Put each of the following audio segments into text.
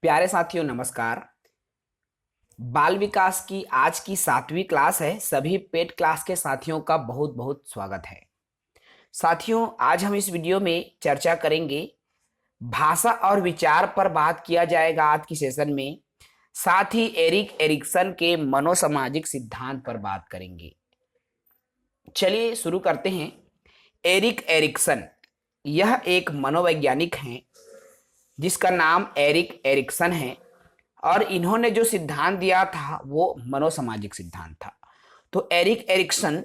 प्यारे साथियों नमस्कार। बाल विकास की आज की 7वीं क्लास है। सभी पेड क्लास के साथियों का बहुत बहुत स्वागत है। साथियों, आज हम इस वीडियो में चर्चा करेंगे, भाषा और विचार पर बात किया जाएगा आज की सेशन में। साथ ही एरिक एरिक्सन के मनोसामाजिक सिद्धांत पर बात करेंगे। चलिए शुरू करते हैं। एरिक एरिक्सन यह एक मनोवैज्ञानिक हैं जिसका नाम एरिक एरिक्सन है और इन्होंने जो सिद्धांत दिया था वो मनोसामाजिक सिद्धांत था। तो एरिक एरिक्सन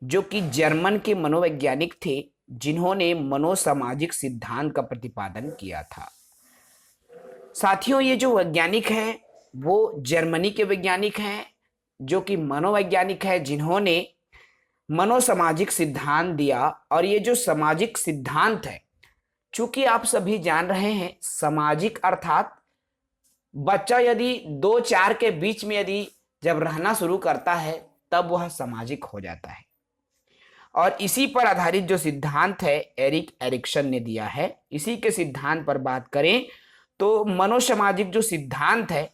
जो कि जर्मन के मनोवैज्ञानिक थे जिन्होंने मनोसामाजिक सिद्धांत का प्रतिपादन किया था। साथियों, ये जो वैज्ञानिक हैं वो जर्मनी के वैज्ञानिक हैं जो कि मनोवैज्ञानिक है जिन्होंने मनोसामाजिक सिद्धांत दिया। और ये जो सामाजिक सिद्धांत है, चूंकि आप सभी जान रहे हैं सामाजिक अर्थात बच्चा यदि 2-4 के बीच में यदि जब रहना शुरू करता है तब वह सामाजिक हो जाता है। और इसी पर आधारित जो सिद्धांत है एरिक एरिक्सन ने दिया है। इसी के सिद्धांत पर बात करें तो मनोसामाजिक जो सिद्धांत है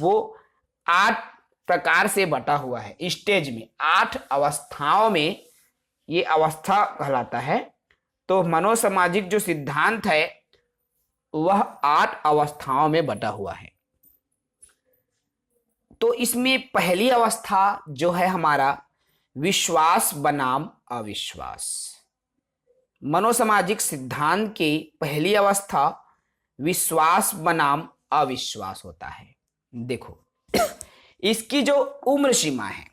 वो 8 प्रकार से बटा हुआ है। स्टेज में 8 अवस्थाओं में ये अवस्था कहलाता है। तो मनोसामाजिक जो सिद्धांत है वह 8 अवस्थाओं में बटा हुआ है। तो इसमें पहली अवस्था जो है हमारा विश्वास बनाम अविश्वास। मनोसामाजिक सिद्धांत की पहली अवस्था विश्वास बनाम अविश्वास होता है। देखो, इसकी जो उम्र सीमा है,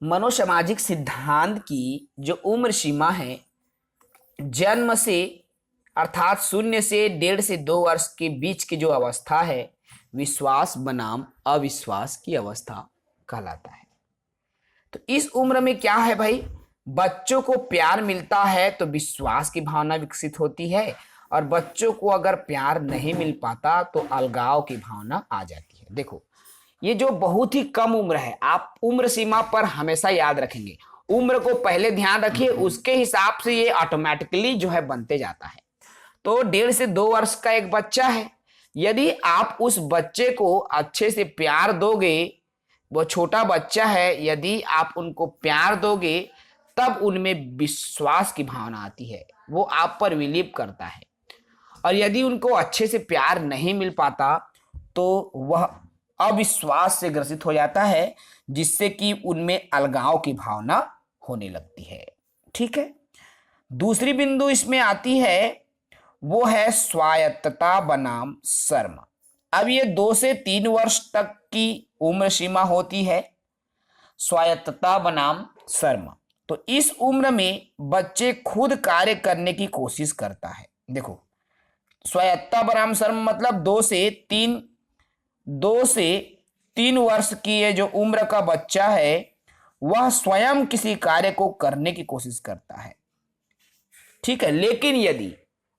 मनोसामाजिक सिद्धांत की जो उम्र सीमा है, जन्म से अर्थात 0 से 1.5 से 2 वर्ष के बीच की जो अवस्था है विश्वास बनाम अविश्वास की अवस्था कहलाता है। तो इस उम्र में क्या है भाई, बच्चों को प्यार मिलता है तो विश्वास की भावना विकसित होती है और बच्चों को अगर प्यार नहीं मिल पाता तो अलगाव की भावना आ जाती है। देखो, ये जो बहुत ही कम उम्र है, आप उम्र सीमा पर हमेशा याद रखेंगे, उम्र को पहले ध्यान रखिए, उसके हिसाब से ये ऑटोमेटिकली जो है बनते जाता है। तो 1.5 से 2 वर्ष का एक बच्चा है, यदि आप उस बच्चे को अच्छे से प्यार दोगे, वो छोटा बच्चा है, यदि आप उनको प्यार दोगे तब उनमें विश्वास की भावना आती है, वो आप पर बिलीव करता है। और यदि उनको अच्छे से प्यार नहीं मिल पाता तो वह अविश्वास से ग्रसित हो जाता है, जिससे कि उनमें अलगाव की भावना होने लगती है। ठीक है। दूसरी बिंदु इसमें आती है वो है स्वायत्तता बनाम शर्म। अब ये 2 से 3 वर्ष तक की उम्र सीमा होती है, स्वायत्तता बनाम शर्म। तो इस उम्र में बच्चे खुद कार्य करने की कोशिश करता है। देखो, स्वायत्तता बनाम शर्म मतलब 2 से 3 वर्ष की ये जो उम्र का बच्चा है वह स्वयं किसी कार्य को करने की कोशिश करता है। ठीक है। लेकिन यदि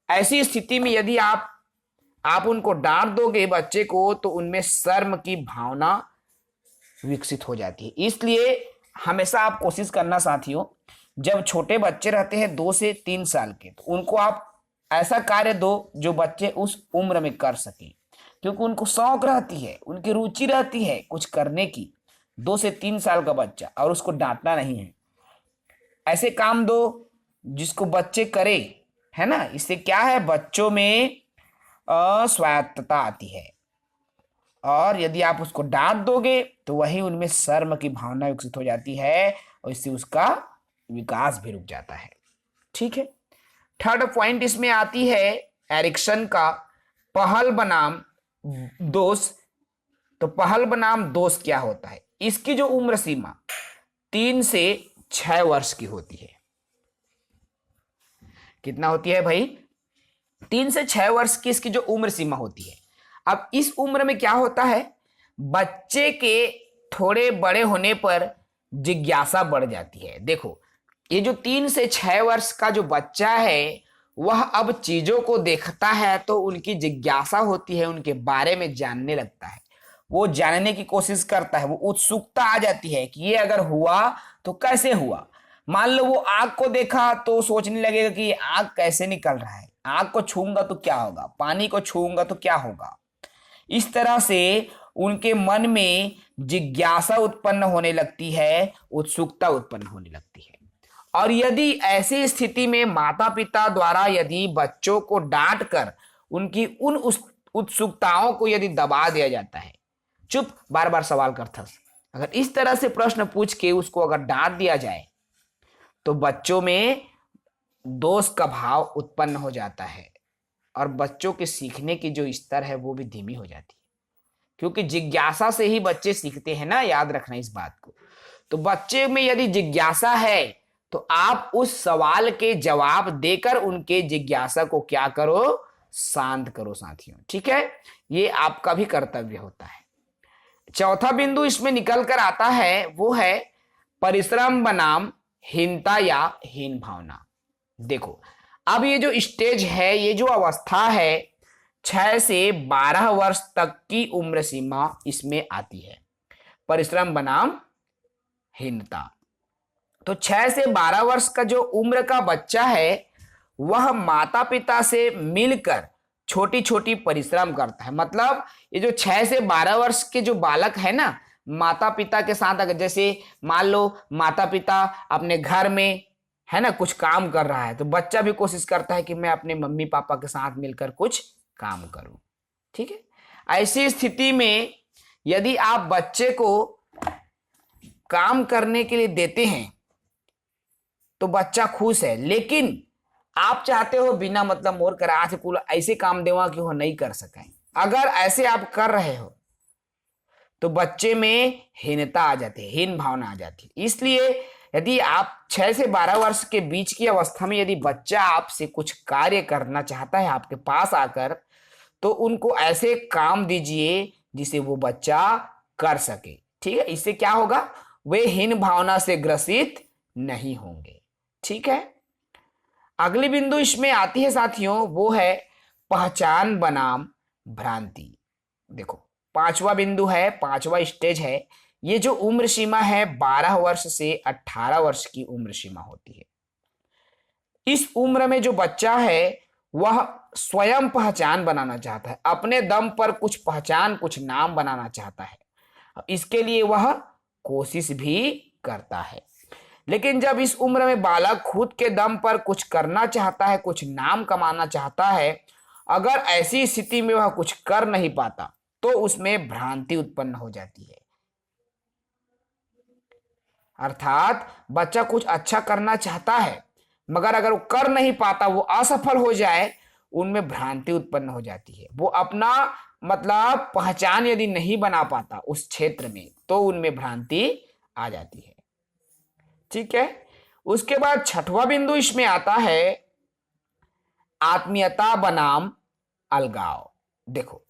ऐसी स्थिति में यदि आप उनको डांट दोगे बच्चे को तो उनमें शर्म की भावना विकसित हो जाती है। इसलिए हमेशा आप कोशिश करना साथियों, जब छोटे बच्चे रहते हैं 2 से 3 साल के, तो उनको आप ऐसा कार्य दो जो बच्चे उस उम्र में कर सके, क्योंकि उनको शौक रहती है, उनकी रुचि रहती है कुछ करने की। 2 से 3 साल का बच्चा, और उसको डांटना नहीं है, ऐसे काम दो जिसको बच्चे करे, है ना। इससे क्या है, बच्चों में स्वायत्तता आती है। और यदि आप उसको डांट दोगे तो वही उनमें शर्म की भावना विकसित हो जाती है और इससे उसका विकास भी रुक जाता है। ठीक है। थर्ड पॉइंट इसमें आती है एरिक्सन का पहल बनाम दोष। तो पहल बनाम दोष क्या होता है, इसकी जो उम्र सीमा 3 से 6 वर्ष की होती है। कितना होती है भाई, 3 से 6 वर्ष की इसकी जो उम्र सीमा होती है। अब इस उम्र में क्या होता है, बच्चे के थोड़े बड़े होने पर जिज्ञासा बढ़ जाती है। देखो, ये जो 3 से 6 वर्ष का जो बच्चा है वह अब चीजों को देखता है तो उनकी जिज्ञासा होती है, उनके बारे में जानने लगता है, वो जानने की कोशिश करता है, वो उत्सुकता आ जाती है कि ये अगर हुआ तो कैसे हुआ। मान लो वो आग को देखा तो सोचने लगेगा कि आग कैसे निकल रहा है, आग को छूंगा तो क्या होगा, पानी को छूंगा तो क्या होगा, इस तरह से उनके मन में जिज्ञासा उत्पन्न होने लगती है, उत्सुकता उत्पन्न होने लगती है। और यदि ऐसी स्थिति में माता पिता द्वारा यदि बच्चों को डांट कर उनकी उन उत्सुकताओं को यदि दबा दिया जाता है, चुप बार बार सवाल करता, अगर इस तरह से प्रश्न पूछ के उसको अगर डांट दिया जाए तो बच्चों में दोष का भाव उत्पन्न हो जाता है और बच्चों के सीखने की जो स्तर है वो भी धीमी हो जाती है, क्योंकि जिज्ञासा से ही बच्चे सीखते हैं ना, याद रखना इस बात को। तो बच्चे में यदि जिज्ञासा है तो आप उस सवाल के जवाब देकर उनके जिज्ञासा को क्या करो, शांत करो साथियों, ठीक है। ये आपका भी कर्तव्य होता है। चौथा बिंदु इसमें निकल कर आता है वो है परिश्रम बनाम हीनता या हीन भावना। देखो अब ये जो स्टेज है, ये जो अवस्था है 6 से 12 वर्ष तक की उम्र सीमा इसमें आती है, परिश्रम बनाम हीनता। तो 6 से 12 वर्ष का जो उम्र का बच्चा है वह माता पिता से मिलकर छोटी छोटी परिश्रम करता है। मतलब ये जो 6 से 12 वर्ष के जो बालक है ना, माता पिता के साथ अगर जैसे मान लो माता पिता अपने घर में है ना कुछ काम कर रहा है, तो बच्चा भी कोशिश करता है कि मैं अपने मम्मी पापा के साथ मिलकर कुछ काम करूं, ठीक है। ऐसी स्थिति में यदि आप बच्चे को काम करने के लिए देते हैं तो बच्चा खुश है, लेकिन आप चाहते हो बिना मतलब मोर कर आज कुल ऐसे काम देवा कि वो नहीं कर सके। अगर ऐसे आप कर रहे हो तो बच्चे में हीनता आ जाती है, हीन भावना आ जाती है। इसलिए यदि आप 6 से 12 वर्ष के बीच की अवस्था में यदि बच्चा आपसे कुछ कार्य करना चाहता है आपके पास आकर, तो उनको ऐसे काम दीजिए जिसे वो बच्चा कर सके, ठीक है। इससे क्या होगा, वे हीन भावना से ग्रसित नहीं होंगे, ठीक है। अगली बिंदु इसमें आती है साथियों, वो है पहचान बनाम भ्रांति। देखो 5वां बिंदु है, 5वां स्टेज है। ये जो उम्र सीमा है 12 वर्ष से 18 वर्ष की उम्र सीमा होती है। इस उम्र में जो बच्चा है वह स्वयं पहचान बनाना चाहता है, अपने दम पर कुछ पहचान कुछ नाम बनाना चाहता है, इसके लिए वह कोशिश भी करता है। लेकिन जब इस उम्र में बालक खुद के दम पर कुछ करना चाहता है, कुछ नाम कमाना चाहता है, अगर ऐसी स्थिति में वह कुछ कर नहीं पाता तो उसमें भ्रांति उत्पन्न हो जाती है। अर्थात बच्चा कुछ अच्छा करना चाहता है मगर अगर वो कर नहीं पाता, वो असफल हो जाए, उनमें भ्रांति उत्पन्न हो जाती है। वो अपना मतलब पहचान यदि नहीं बना पाता उस क्षेत्र में तो उनमें भ्रांति आ जाती है, ठीक है। उसके बाद 6वां बिंदु इसमें आता है आत्मीयता बनाम अलगाव। देखो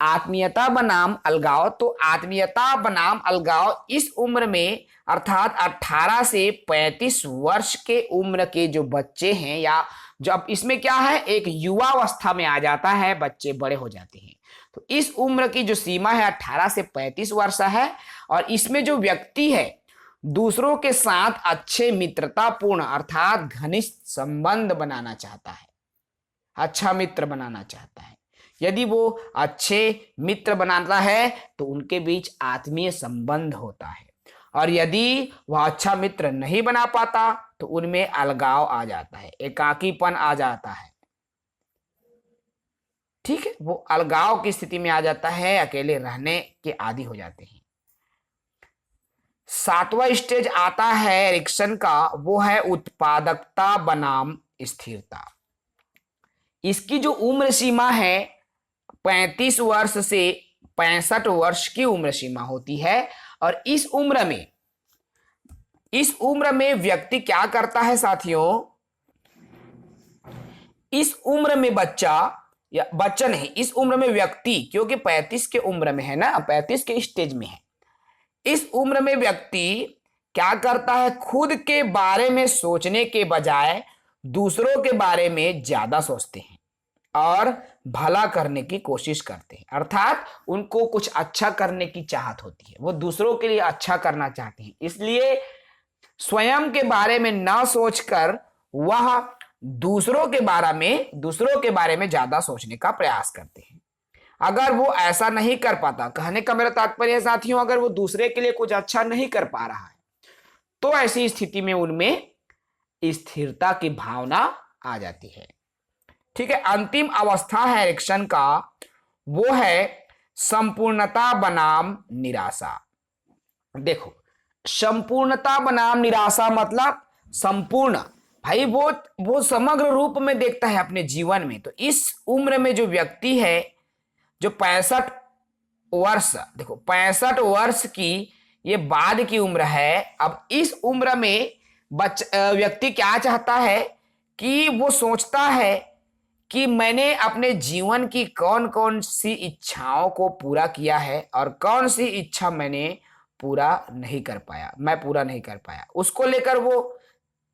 आत्मीयता बनाम अलगाव, तो आत्मीयता बनाम अलगाव इस उम्र में अर्थात 18 से 35 वर्ष के उम्र के जो बच्चे हैं, या जब इसमें क्या है एक युवा अवस्था में आ जाता है, बच्चे बड़े हो जाते हैं, तो इस उम्र की जो सीमा है 18 से 35 वर्ष है। और इसमें जो व्यक्ति है दूसरों के साथ अच्छे मित्रतापूर्ण अर्थात घनिष्ठ संबंध बनाना चाहता है, अच्छा मित्र बनाना चाहता है। यदि वो अच्छे मित्र बनाता है तो उनके बीच आत्मीय संबंध होता है, और यदि वह अच्छा मित्र नहीं बना पाता तो उनमें अलगाव आ जाता है, एकाकीपन आ जाता है, ठीक है। वो अलगाव की स्थिति में आ जाता है, अकेले रहने के आदी हो जाते हैं। 7वां स्टेज आता है एरिक्सन का, वो है उत्पादकता बनाम स्थिरता। इसकी जो उम्र सीमा है 35 वर्ष से 65 वर्ष की उम्र सीमा होती है। और इस उम्र में व्यक्ति क्या करता है साथियों, इस उम्र में बच्चा या बच्चा नहीं, इस उम्र में व्यक्ति, क्योंकि 35 के उम्र में है ना, 35 के स्टेज में है, इस उम्र में व्यक्ति क्या करता है, खुद के बारे में सोचने के बजाय दूसरों के बारे में ज्यादा सोचते हैं और भला करने की कोशिश करते हैं। अर्थात उनको कुछ अच्छा करने की चाहत होती है, वो दूसरों के लिए अच्छा करना चाहते हैं, इसलिए स्वयं के बारे में ना सोचकर वह दूसरों के बारे में ज्यादा सोचने का प्रयास करते हैं। अगर वो ऐसा नहीं कर पाता, कहने का मेरा तात्पर्य है साथियों, अगर वो दूसरे के लिए कुछ अच्छा नहीं कर पा रहा है तो ऐसी स्थिति में उनमें स्थिरता की भावना आ जाती है। ठीक है, अंतिम अवस्था है एरिक्सन का, वो है संपूर्णता बनाम निराशा। देखो, संपूर्णता बनाम निराशा मतलब संपूर्ण, भाई वो समग्र रूप में देखता है अपने जीवन में। तो इस उम्र में जो व्यक्ति है, जो 65 वर्ष, देखो 65 वर्ष की ये बाद की उम्र है। अब इस उम्र में व्यक्ति क्या चाहता है कि वो सोचता है कि मैंने अपने जीवन की कौन कौन सी इच्छाओं को पूरा किया है और कौन सी इच्छा मैंने पूरा नहीं कर पाया, मैं पूरा नहीं कर पाया। उसको लेकर वो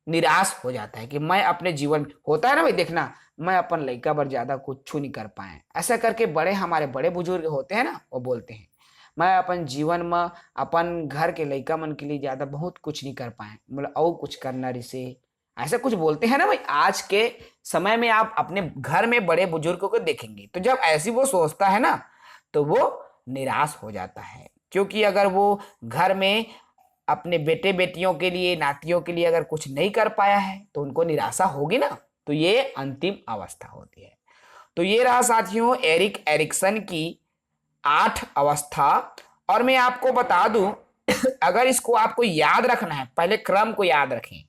निराश हो जाता है कि मैं अपने जीवन, होता है ना भाई, देखना मैं अपन लड़का पर ज्यादा कुछ नहीं कर पाए, ऐसा करके हमारे बड़े बुजुर्ग होते हैं ना, वो बोलते हैं मैं अपन जीवन में अपन घर के लड़का मन के लिए ज्यादा बहुत कुछ नहीं कर पाए, मतलब और कुछ करना रिसे, ऐसा कुछ बोलते हैं ना भाई। आज के समय में आप अपने घर में बड़े बुजुर्गों को देखेंगे तो जब ऐसी वो सोचता है ना तो वो निराश हो जाता है, क्योंकि अगर वो घर में अपने बेटे बेटियों के लिए, नातियों के लिए अगर कुछ नहीं कर पाया है तो उनको निराशा होगी ना। तो ये अंतिम अवस्था होती है। तो ये रहा साथियों एरिक एरिक्सन की 8 अवस्था। और मैं आपको बता दूं अगर इसको आपको याद रखना है, पहले क्रम को याद रखें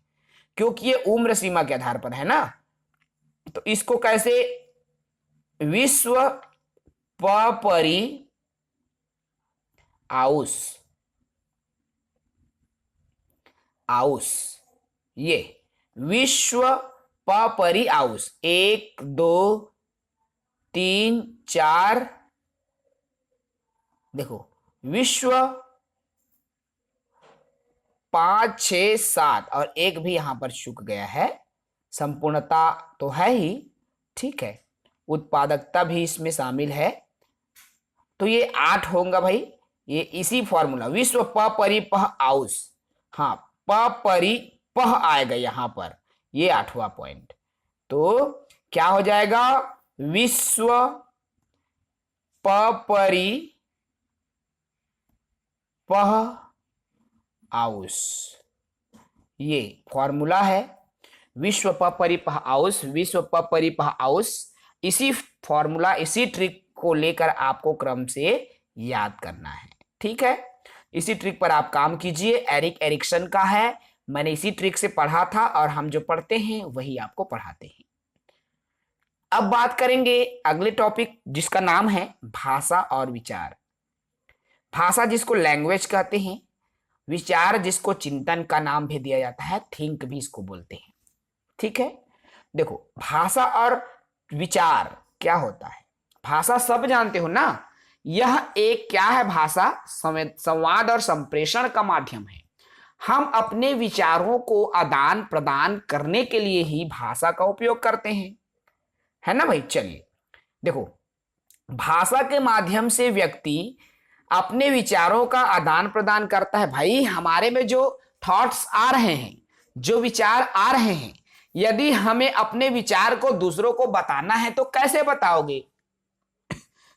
क्योंकि ये उम्र सीमा के आधार पर है ना। तो इसको कैसे, विश्व पपरी आउस आउस, ये विश्व पपरी आउस 1 2 3 4, देखो विश्व 5 6 7 और एक भी यहां पर चूक गया है। संपूर्णता तो है ही, ठीक है, उत्पादकता भी इसमें शामिल है। तो ये 8 होगा भाई, ये इसी फॉर्मूला विश्व परिपह आउस, हाँ परिपह आएगा यहां पर, ये 8वां पॉइंट। तो क्या हो जाएगा, विश्व परिपह आउस, ये फॉर्मूला है विश्व परिपह आउस, विश्व परिपह आउस। इसी फॉर्मूला, इसी ट्रिक को लेकर आपको क्रम से याद करना है, ठीक है। इसी ट्रिक पर आप काम कीजिए, एरिक एरिक्सन का है, मैंने इसी ट्रिक से पढ़ा था और हम जो पढ़ते हैं वही आपको पढ़ाते हैं। अब बात करेंगे अगले टॉपिक जिसका नाम है भाषा और विचार। भाषा जिसको लैंग्वेज कहते हैं, विचार जिसको चिंतन का नाम भी दिया जाता है, थिंक भी इसको बोलते हैं, ठीक है। देखो भाषा और विचार क्या होता है, भाषा सब जानते हो ना, यह एक क्या है, भाषा संवाद और संप्रेषण का माध्यम है। हम अपने विचारों को आदान प्रदान करने के लिए ही भाषा का उपयोग करते हैं, है ना भाई। चलिए देखो, भाषा के माध्यम से व्यक्ति अपने विचारों का आदान प्रदान करता है। भाई हमारे में जो थॉट्स आ रहे हैं, जो विचार आ रहे हैं, यदि हमें अपने विचार को दूसरों को बताना है तो कैसे बताओगे?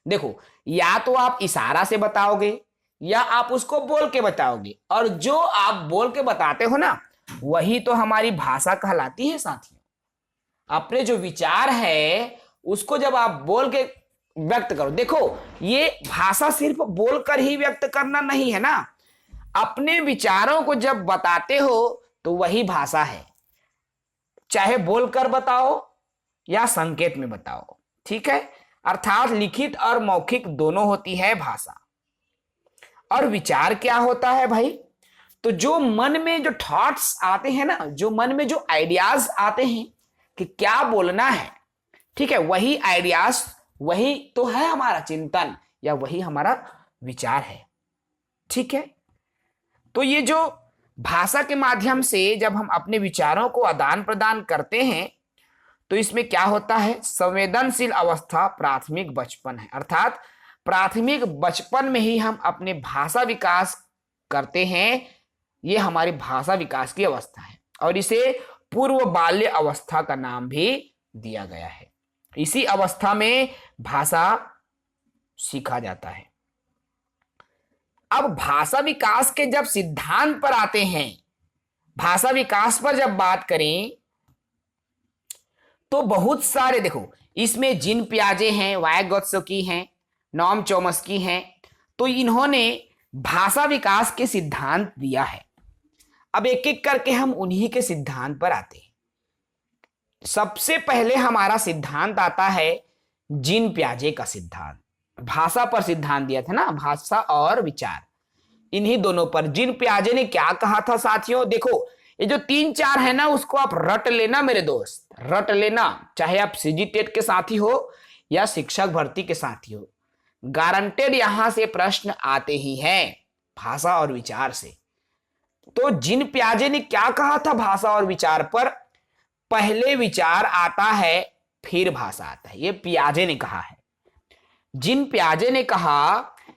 देखो, या तो आप इशारा से बताओगे या आप उसको बोल के बताओगे, और जो आप बोल के बताते हो ना वही तो हमारी भाषा कहलाती है साथियों। अपने जो विचार है उसको जब आप बोल के व्यक्त करो, देखो ये भाषा सिर्फ बोलकर ही व्यक्त करना नहीं है ना, अपने विचारों को जब बताते हो तो वही भाषा है, चाहे बोलकर बताओ या संकेत में बताओ, ठीक है। अर्थात लिखित और मौखिक दोनों होती है भाषा। और विचार क्या होता है भाई, तो जो मन में जो थॉट्स आते हैं ना, जो मन में जो आइडियाज आते हैं कि क्या बोलना है, ठीक है, वही आइडियाज, वही तो है हमारा चिंतन या वही हमारा विचार है, ठीक है। तो ये जो भाषा के माध्यम से जब हम अपने विचारों को आदान प्रदान करते हैं तो इसमें क्या होता है, संवेदनशील अवस्था प्राथमिक बचपन है। अर्थात प्राथमिक बचपन में ही हम अपने भाषा विकास करते हैं, ये हमारी भाषा विकास की अवस्था है और इसे पूर्व बाल्य अवस्था का नाम भी दिया गया है। इसी अवस्था में भाषा सीखा जाता है। अब भाषा विकास के जब सिद्धांत पर आते हैं, भाषा विकास पर जब बात करें तो बहुत सारे, देखो इसमें जीन पियाजे हैं, वाइगोत्स्की हैं, नॉम चोम्स्की हैं, तो इन्होंने भाषा विकास के सिद्धांत दिया है। अब एक एक करके हम उन्हीं के सिद्धांत पर आते हैं। सबसे पहले हमारा सिद्धांत आता है जीन पियाजे का सिद्धांत। भाषा पर सिद्धांत दिया था ना, भाषा और विचार, इन्हीं दोनों पर जीन पियाजे ने क्या कहा था साथियों। देखो ये जो 3-4 है ना, उसको आप रट लेना मेरे दोस्त, रट लेना, चाहे आप सीजी टेट के साथी हो या शिक्षक भर्ती के साथी हो, गारंटेड यहां से प्रश्न आते ही हैं भाषा और विचार से। तो जीन पियाजे ने क्या कहा था भाषा और विचार पर, पहले विचार आता है फिर भाषा आता है, ये पियाजे ने कहा है। जीन पियाजे ने कहा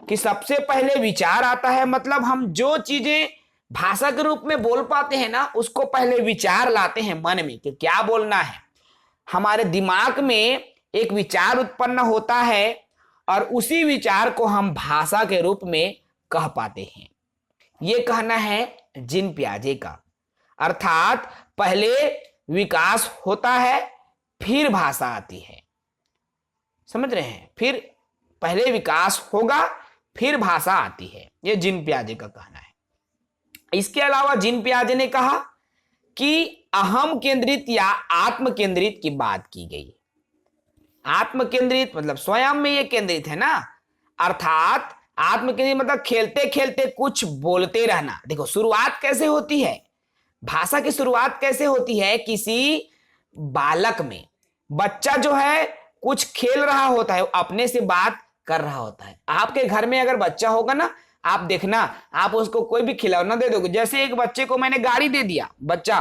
कि सबसे पहले विचार आता है, मतलब हम जो चीजें भाषा के रूप में बोल पाते हैं ना, उसको पहले विचार लाते हैं मन में कि क्या बोलना है। हमारे दिमाग में एक विचार उत्पन्न होता है और उसी विचार को हम भाषा के रूप में कह पाते हैं। ये कहना है जीन पियाजे का। अर्थात पहले विकास होता है फिर भाषा आती है, समझ रहे हैं, फिर पहले विकास होगा फिर भाषा आती है, ये जीन पियाजे का कहना है। इसके अलावा जीन पियाजे ने कहा कि अहम केंद्रित या आत्म केंद्रित की बात की गई। आत्म केंद्रित मतलब स्वयं में ये केंद्रित है ना, अर्थात आत्म केंद्रित मतलब खेलते खेलते कुछ बोलते रहना। देखो शुरुआत कैसे होती है, भाषा की शुरुआत कैसे होती है, किसी बालक में, बच्चा जो है कुछ खेल रहा होता है, अपने से बात कर रहा होता है। आपके घर में अगर बच्चा होगा ना, आप देखना, आप उसको कोई भी खिलौना दे दोगे, जैसे एक बच्चे को मैंने गाड़ी दे दिया, बच्चा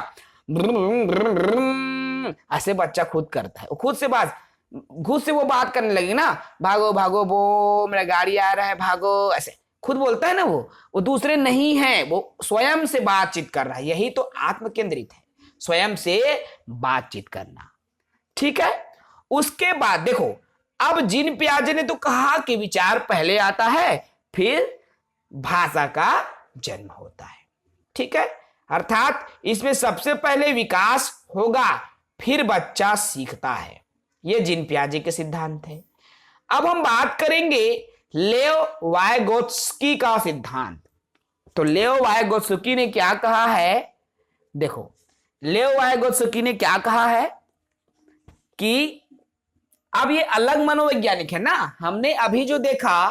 ऐसे बच्चा खुद करता है, खुद से वो बात करने लगी ना, भागो भागो वो मेरा गाड़ी आ रहा है भागो, ऐसे खुद बोलता है ना, वो दूसरे नहीं है, वो स्वयं से बातचीत कर रहा है। यही तो आत्म केंद्रित है, स्वयं से बातचीत करना, ठीक है। उसके बाद देखो, अब जीन पियाजे ने तो कहा कि विचार पहले आता है फिर भाषा का जन्म होता है, ठीक है। अर्थात इसमें सबसे पहले विकास होगा फिर बच्चा सीखता है, ये जीन पियाजे के सिद्धांत है। अब हम बात करेंगे लेओ वाइगोत्स्की का सिद्धांत। तो लेओ वाइगोत्स्की ने क्या कहा है, देखो लेओ वाइगोत्स्की ने क्या कहा है कि अब ये अलग मनोवैज्ञानिक है ना, हमने अभी जो देखा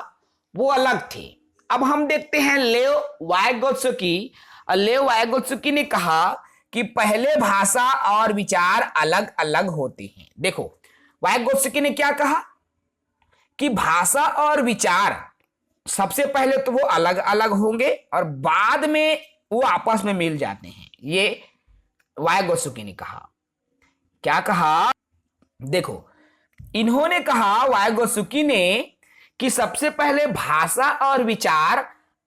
वो अलग थे। अब हम देखते हैं लेओ वाइगोत्स्की। लेओ वाइगोत्स्की ने कहा कि पहले भाषा और विचार अलग अलग होते हैं। देखो वाइगोत्स्की ने क्या कहा कि भाषा और विचार सबसे पहले तो वो अलग अलग होंगे और बाद में वो आपस में मिल जाते हैं, ये वाइगोत्स्की ने कहा। क्या कहा, देखो इन्होंने कहा वाइगोत्स्की ने कि सबसे पहले भाषा और विचार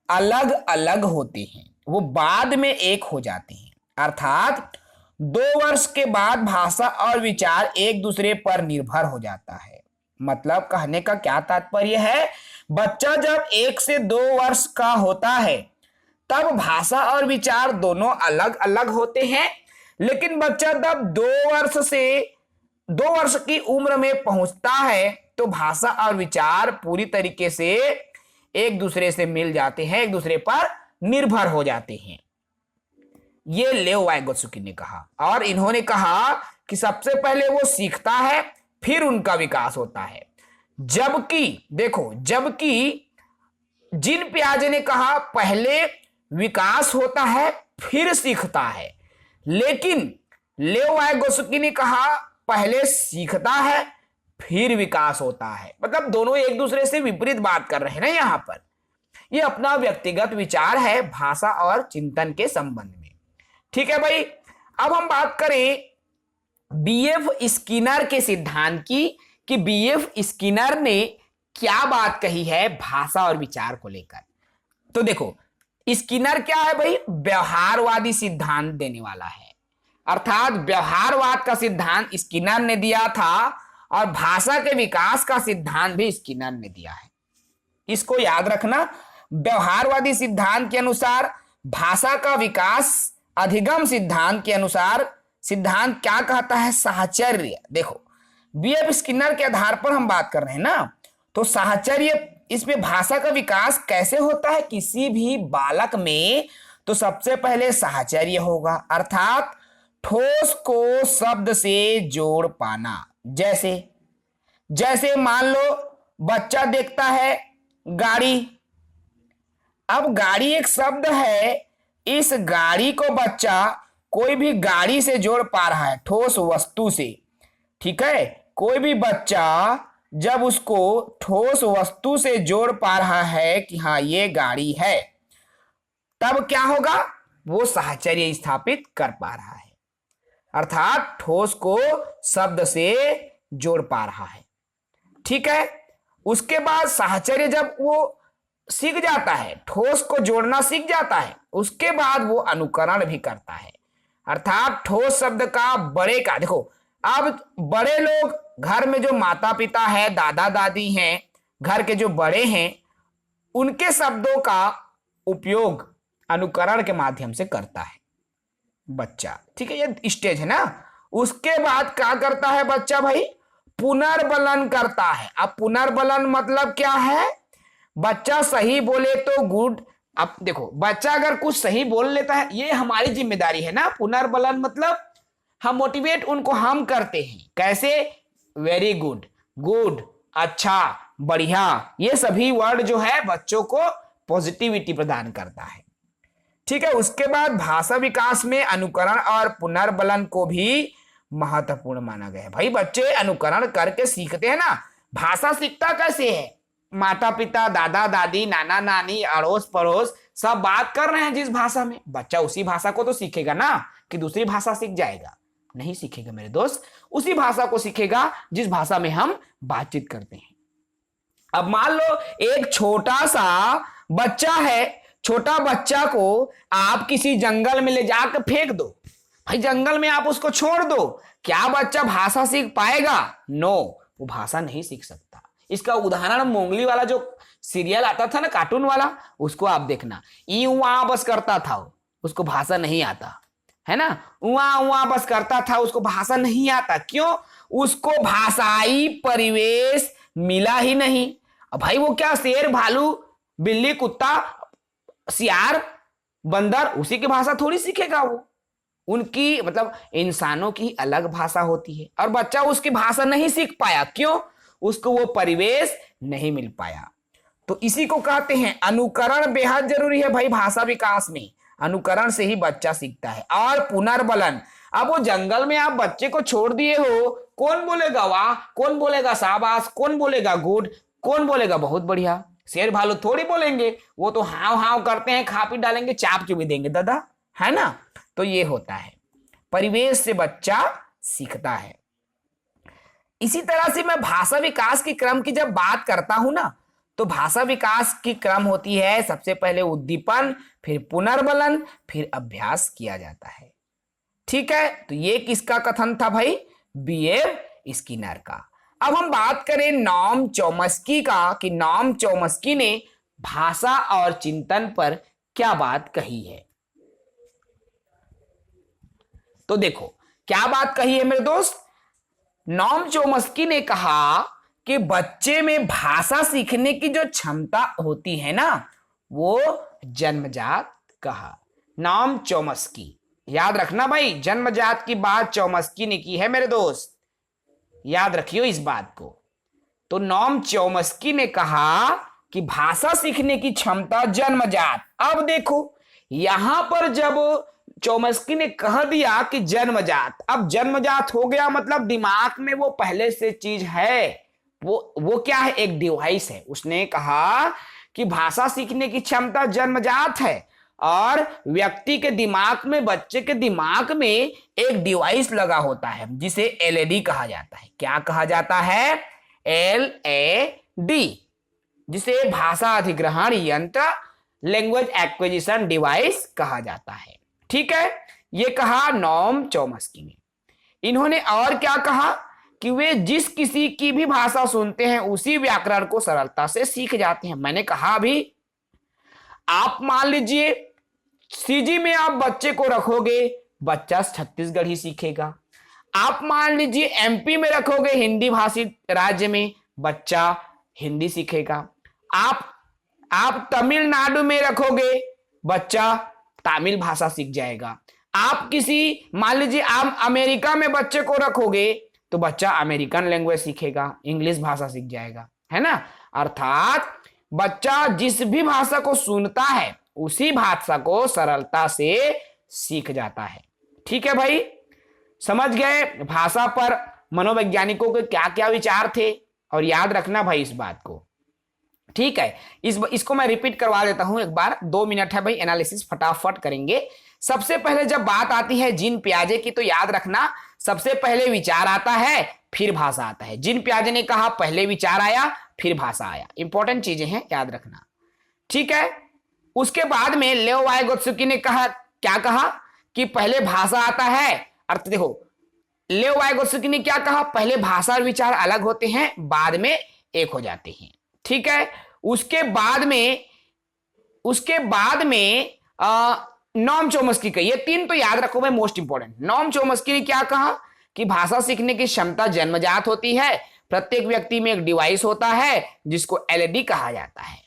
अलग अलग होते हैं, वो बाद में एक हो जाते हैं। अर्थात 2 वर्ष के बाद भाषा और विचार एक दूसरे पर निर्भर हो जाता है। मतलब कहने का क्या तात्पर्य है, बच्चा जब 1 से 2 वर्ष का होता है तब भाषा और विचार दोनों अलग अलग होते हैं, लेकिन बच्चा जब 2 वर्ष की उम्र में पहुंचता है तो भाषा और विचार पूरी तरीके से एक दूसरे से मिल जाते हैं, एक दूसरे पर निर्भर हो जाते हैं, ये लेओ वाइगोत्स्की ने कहा। और इन्होंने कहा कि सबसे पहले वो सीखता है फिर उनका विकास होता है। जबकि देखो, जबकि जीन पियाजे ने कहा पहले विकास होता है फिर सीखता है, लेकिन लेओ वाइगोत्स्की ने कहा पहले सीखता है फिर विकास होता है। मतलब दोनों एक दूसरे से विपरीत बात कर रहे हैं ना यहां पर। ये अपना व्यक्तिगत विचार है भाषा और चिंतन के संबंध में, ठीक है भाई। अब हम बात करें बीएफ स्किनर के सिद्धांत की कि बीएफ स्किनर ने क्या बात कही है भाषा और विचार को लेकर। तो देखो स्किनर क्या है भाई, व्यवहारवादी सिद्धांत देने वाला है। अर्थात व्यवहारवाद का सिद्धांत स्किनर ने दिया था और भाषा के विकास का सिद्धांत भी स्किनर ने दिया है। इसको याद रखना। व्यवहारवादी सिद्धांत के अनुसार भाषा का विकास अधिगम सिद्धांत के अनुसार सिद्धांत क्या कहता है? साहचर्य। देखो, बीएफ स्किनर के आधार पर हम बात कर रहे हैं ना, तो साहचर्य, इसमें भाषा का विकास कैसे होता है किसी भी बालक में? तो सबसे पहले साहचर्य होगा, अर्थात ठोस को शब्द से जोड़ पाना। जैसे जैसे मान लो बच्चा देखता है गाड़ी, अब गाड़ी एक शब्द है, इस गाड़ी को बच्चा कोई भी गाड़ी से जोड़ पा रहा है, ठोस वस्तु से। ठीक है, कोई भी बच्चा जब उसको ठोस वस्तु से जोड़ पा रहा है कि हाँ ये गाड़ी है, तब क्या होगा? वो साहचर्य स्थापित कर पा रहा है, अर्थात ठोस को शब्द से जोड़ पा रहा है। ठीक है, उसके बाद साहचर्य जब वो सीख जाता है, ठोस को जोड़ना सीख जाता है, उसके बाद वो अनुकरण भी करता है, अर्थात ठोस शब्द का बड़े का। देखो, अब बड़े लोग घर में जो माता पिता है, दादा दादी हैं, घर के जो बड़े हैं, उनके शब्दों का उपयोग अनुकरण के माध्यम से करता है बच्चा। ठीक है, ये स्टेज है ना। उसके बाद क्या करता है बच्चा भाई? पुनर्बलन करता है। अब पुनर्बलन मतलब क्या है? बच्चा सही बोले तो गुड। अब देखो, बच्चा अगर कुछ सही बोल लेता है, ये हमारी जिम्मेदारी है ना। पुनर्बलन मतलब हम मोटिवेट उनको हम करते हैं, कैसे? वेरी गुड, गुड, अच्छा, बढ़िया, ये सभी वर्ड जो है बच्चों को पॉजिटिविटी प्रदान करता है। ठीक है, उसके बाद भाषा विकास में अनुकरण और पुनर्बलन को भी महत्वपूर्ण माना गया है। भाई बच्चे अनुकरण करके सीखते हैं ना। भाषा सीखता कैसे है? माता पिता, दादा दादी, नाना नानी, अड़ोस पड़ोस सब बात कर रहे हैं जिस भाषा में, बच्चा उसी भाषा को तो सीखेगा ना, कि दूसरी भाषा सीख जाएगा? नहीं सीखेगा मेरे दोस्त, उसी भाषा को सीखेगा जिस भाषा में हम बातचीत करते हैं। अब मान लो एक छोटा सा बच्चा है, छोटा बच्चा को आप किसी जंगल में ले जाकर फेंक दो, भाई जंगल में आप उसको छोड़ दो, क्या बच्चा भाषा सीख पाएगा? नो, वो भाषा नहीं सीख सकता। इसका उदाहरण मोंगली वाला जो सीरियल आता था ना, कार्टून वाला, उसको आप देखना, ई उआ बस करता था, उसको भाषा नहीं आता है ना, उआ उआ बस करता था, उसको भाषा नहीं आता। क्यों? उसको भाषाई परिवेश मिला ही नहीं। अब भाई वो क्या, शेर, भालू, बिल्ली, कुत्ता, सियार, बंदर, उसी की भाषा थोड़ी सीखेगा वो। उनकी मतलब इंसानों की अलग भाषा होती है, और बच्चा उसकी भाषा नहीं सीख पाया। क्यों? उसको वो परिवेश नहीं मिल पाया। तो इसी को कहते हैं अनुकरण बेहद जरूरी है भाई भाषा विकास में। अनुकरण से ही बच्चा सीखता है। और पुनर्बलन, अब वो जंगल में आप बच्चे को छोड़ दिए हो, कौन बोलेगा वाह, कौन बोलेगा शाबाश, कौन बोलेगा गुड, कौन बोलेगा बहुत बढ़िया? शेर भालू थोड़ी बोलेंगे, वो तो हाव हाव करते हैं, खा पी डालेंगे, चाप चुपी देंगे दादा, है ना। तो ये होता है, परिवेश से बच्चा सीखता है। इसी तरह से मैं भाषा विकास की क्रम की जब बात करता हूं ना, तो भाषा विकास की क्रम होती है, सबसे पहले उद्दीपन, फिर पुनर्बलन, फिर अभ्यास किया जाता है। ठीक है, तो ये किसका कथन था भाई? बीएफ स्किनर का। अब हम बात करें नॉम चॉम्स्की का, कि नॉम चॉम्स्की ने भाषा और चिंतन पर क्या बात कही है। तो देखो क्या बात कही है मेरे दोस्त। नॉम चॉम्स्की ने कहा कि बच्चे में भाषा सीखने की जो क्षमता होती है ना, वो जन्मजात कहा। नॉम चॉम्स्की, याद रखना भाई, जन्मजात की बात चॉम्स्की ने की है मेरे दोस्त, याद रखियो इस बात को। तो नॉम चॉम्स्की ने कहा कि भाषा सीखने की क्षमता जन्मजात। अब देखो यहां पर जब चॉम्स्की ने कह दिया कि जन्मजात, अब जन्मजात हो गया मतलब दिमाग में वो पहले से चीज है, वो क्या है, एक डिवाइस है। उसने कहा कि भाषा सीखने की क्षमता जन्मजात है, और व्यक्ति के दिमाग में, बच्चे के दिमाग में एक डिवाइस लगा होता है जिसे एलईडी कहा जाता है। क्या कहा जाता है? एलईडी, जिसे भाषा अधिग्रहण यंत्र, लैंग्वेज एक्विजिशन डिवाइस कहा जाता है। ठीक है, ये कहा नॉम चॉम्स्की ने। इन्होंने और क्या कहा कि वे जिस किसी की भी भाषा सुनते हैं उसी व्याकरण को सरलता से सीख जाते हैं। मैंने कहा अभी, आप मान लीजिए सीजी में आप बच्चे को रखोगे, बच्चा छत्तीसगढ़ी सीखेगा। आप मान लीजिए एमपी में रखोगे, हिंदी भाषी राज्य में, बच्चा हिंदी सीखेगा। आप तमिलनाडु में रखोगे, बच्चा तमिल भाषा सीख जाएगा। आप किसी मान लीजिए आप अमेरिका में बच्चे को रखोगे तो बच्चा अमेरिकन लैंग्वेज सीखेगा, इंग्लिश भाषा सीख जाएगा, है ना। अर्थात बच्चा जिस भी भाषा को सुनता है उसी भाषा को सरलता से सीख जाता है। ठीक है भाई, समझ गए भाषा पर मनोवैज्ञानिकों के क्या क्या विचार थे। और याद रखना भाई इस बात को, ठीक है। इसको मैं रिपीट करवा देता हूं एक बार, 2 मिनट है भाई, एनालिसिस फटाफट करेंगे। सबसे पहले जब बात आती है जीन पियाजे की तो याद रखना सबसे पहले विचार आता है फिर भाषा आता है। जीन पियाजे ने कहा पहले विचार आया फिर भाषा आया, इंपॉर्टेंट चीजें हैं, याद रखना, ठीक है। उसके बाद में लेओ वाइगोत्स्की ने कहा, क्या कहा कि पहले भाषा आता है। अर्थ देखो, लेओ वाइगोत्स्की ने क्या कहा, पहले भाषा और विचार अलग होते हैं, बाद में एक हो जाते हैं, ठीक है। उसके बाद में नॉम चोम्स्की का, ये 3 तो याद रखो भाई, मोस्ट इंपॉर्टेंट। नॉम चोम्स्की ने क्या कहा कि भाषा सीखने की क्षमता जन्मजात होती है, प्रत्येक व्यक्ति में एक डिवाइस होता है जिसको एलईडी कहा जाता है।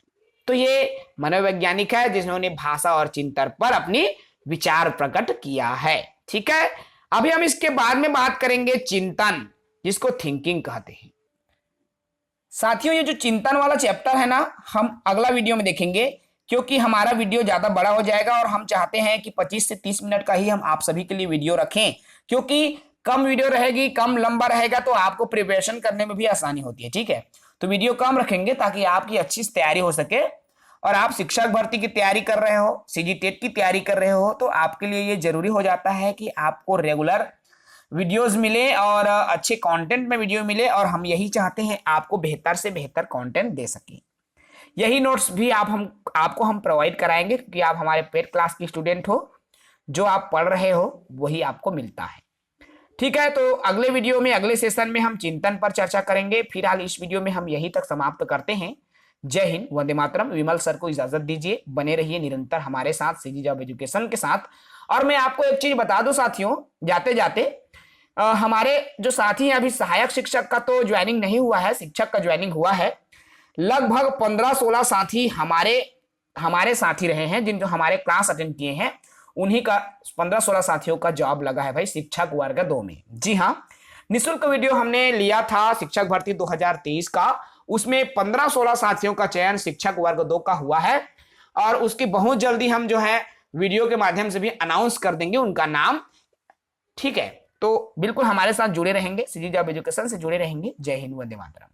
तो ये मनोवैज्ञानिक है जिन्होंने भाषा और चिंतन पर अपनी विचार प्रकट किया है, ठीक है। अभी हम इसके बाद में बात करेंगे चिंतन, जिसको थिंकिंग कहते हैं। साथियों ये जो चिंतन वाला चैप्टर है ना, हम अगला वीडियो में देखेंगे, क्योंकि हमारा वीडियो ज्यादा बड़ा हो जाएगा और हम चाहते हैं कि 25 से 30 मिनट का ही हम आप सभी के लिए वीडियो रखें, क्योंकि कम वीडियो रहेगी, कम लंबा रहेगा तो आपको प्रिपरेशन करने में भी आसानी होती है, ठीक है। तो वीडियो कम रखेंगे ताकि आपकी अच्छी तैयारी हो सके। और आप शिक्षक भर्ती की तैयारी कर रहे हो, सीजी टेट की तैयारी कर रहे हो, तो आपके लिए ये जरूरी हो जाता है कि आपको रेगुलर वीडियोस मिले और अच्छे कंटेंट में वीडियो मिले। और हम यही चाहते हैं आपको बेहतर से बेहतर कंटेंट दे सकें। यही नोट्स भी आपको हम प्रोवाइड कराएंगे, क्योंकि आप हमारे पेड क्लास की स्टूडेंट हो, जो आप पढ़ रहे हो वही आपको मिलता है, ठीक है। तो अगले वीडियो में, अगले सेशन में हम चिंतन पर चर्चा करेंगे। फिलहाल इस वीडियो में हम यहीं तक समाप्त करते हैं। जय हिंद, वंदे मातरम। विमल सर को इजाजत दीजिए, बने रहिए निरंतर हमारे साथ सीजी जॉब एजुकेशन के साथ। और मैं आपको एक चीज बता दूं साथियों, जाते जाते हमारे जो साथी हैं, अभी सहायक शिक्षक का तो ज्वाइनिंग नहीं हुआ है, शिक्षक का ज्वाइनिंग हुआ है। लगभग 15-16 साथी हमारे साथी रहे हैं, जिन जो हमारे क्लास अटेंड किए हैं, उन्हीं का 15-16 साथियों का जॉब लगा है भाई शिक्षक वर्ग 2 में। जी हाँ, निःशुल्क वीडियो हमने लिया था शिक्षक भर्ती 2023 का, उसमें 15-16 साथियों का चयन शिक्षक वर्ग 2 का हुआ है। और उसकी बहुत जल्दी हम जो है वीडियो के माध्यम से भी अनाउंस कर देंगे उनका नाम, ठीक है। तो बिल्कुल हमारे साथ जुड़े रहेंगे, सीजी जॉब एजुकेशन से जुड़े रहेंगे। जय हिंद, वंदे मातरम।